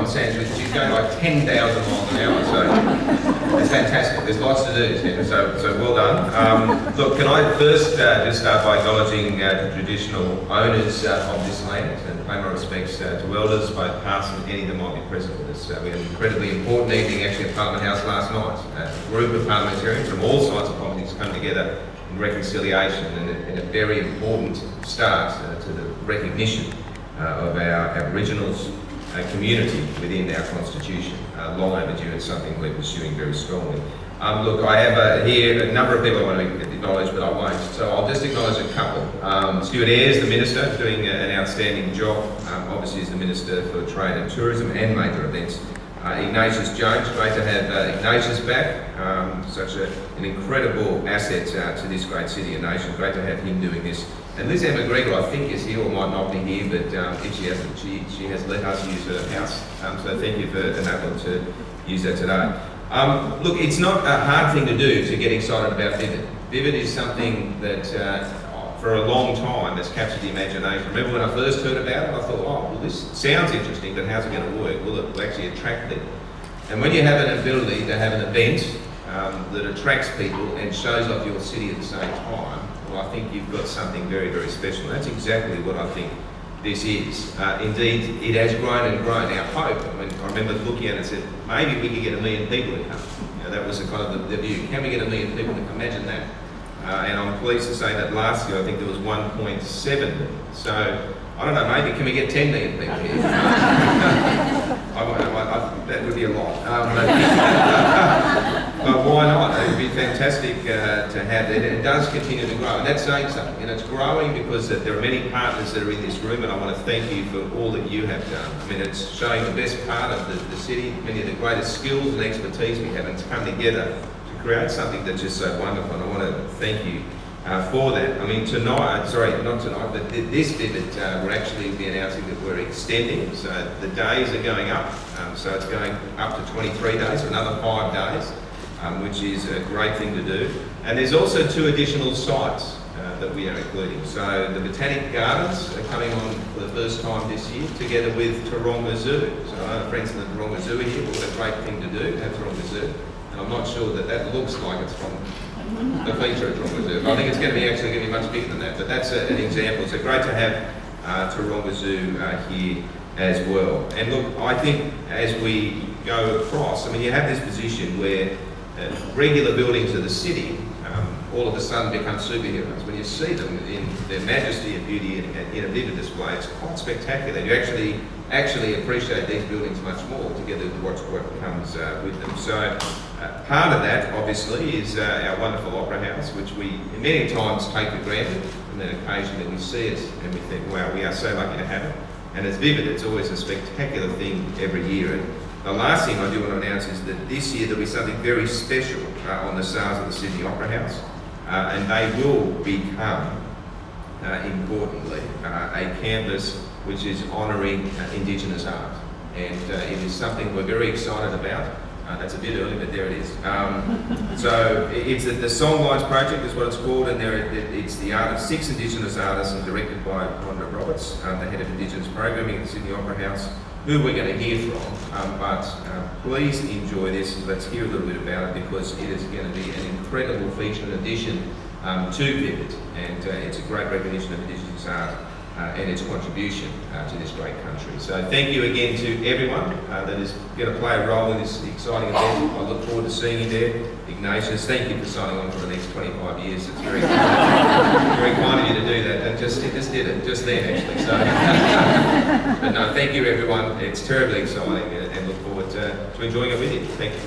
common sense, which is going like 10,000 miles an hour, so it's fantastic. There's lots to do, Tim, so well done. Look, can I first just start by acknowledging the traditional owners of this land and pay my respects to elders, both past and any that might be present with us. We had an incredibly important evening actually at Parliament House last night. A group of parliamentarians from all sides of politics come together in reconciliation and a very important start to the recognition of our Aboriginals community within our constitution. Long overdue and something we're pursuing very strongly. Look, I have here a number of people I want to acknowledge, but I won't. So I'll just acknowledge a couple. Stuart Ayres, the Minister, doing an outstanding job. Obviously is the Minister for Trade and Tourism and Major Events. Ignatius Jones, great to have Ignatius back. Such an incredible asset to this great city and nation. Great to have him doing this. And Liz Emma Gregor, I think, is here or might not be here, but if she hasn't, she has let us use her house. So thank you for enabling to use that today. Look, it's not a hard thing to do to get excited about Vivid. Vivid is something that for a long time has captured the imagination. Remember when I first heard about it, I thought, oh, well, this sounds interesting, but how's it going to work? Will it actually attract people? And when you have an ability to have an event that attracts people and shows off your city at the same time, well, I think you've got something very, very special. That's exactly what I think this is. Indeed, it has grown and grown. Our hope, I remember looking at it and said, maybe we could get 1 million people to come. That was the kind of the view. Can we get 1 million people to come? Imagine that. And I'm pleased to say that last year I think there was 1.7 million. So, I don't know, maybe can we get 10 million people here? That would be a lot. But why not? It would be fantastic to have that. It does continue to grow, and that's saying something. And it's growing because there are many partners that are in this room, and I want to thank you for all that you have done. I mean, it's showing the best part of the city, many of the greatest skills and expertise we have, and to come together to create something that's just so wonderful. And I want to thank you for that. I mean, tonight, sorry, not tonight, but this Vivid, we're actually be announcing that we're extending. So the days are going up. So it's going up to 23 days, for another 5 days. Which is a great thing to do. And there's also 2 additional sites that we are including. So the Botanic Gardens are coming on for the first time this year, together with Taronga Zoo. So I know friends from the Taronga Zoo are here. What a great thing to do, have Taronga Zoo. And I'm not sure that looks like it's from the feature at Taronga Zoo. I think it's going to be much bigger than that. But that's an example. So great to have Taronga Zoo here as well. And look, I think as we go across, I mean, you have this position where regular buildings of the city all of a sudden become superheroes. When you see them in their majesty and beauty in a vivid display, it's quite spectacular. You actually appreciate these buildings much more together with what comes with them. So part of that, obviously, is our wonderful Opera House, which we many times take for granted, and then occasionally we see it and we think, wow, we are so lucky to have it. And as Vivid, it's always a spectacular thing every year. And the last thing I do want to announce is that this year there'll be something very special on the sales of the Sydney Opera House, and they will become, importantly, a canvas which is honouring Indigenous art, and it is something we're very excited about. That's a bit early, but there it is. So it's the Songlines Project is what it's called, and it's the art of 6 Indigenous artists and directed by Rhonda Roberts, the head of Indigenous Programming at the Sydney Opera House, who we're going to hear from. But please enjoy this. Let's hear a little bit about it, because it is going to be an incredible feature and addition to Vivid, and it's a great recognition of Indigenous art and its contribution to this great country. So thank you again to everyone that is going to play a role in this exciting event. I look forward to seeing you there. Ignatius, thank you for signing on for the next 25 years. It's very kind, very kind of you to do that. And just did it, just then actually. So, but no, thank you everyone. It's terribly exciting, and look forward to enjoying it with you. Thank you.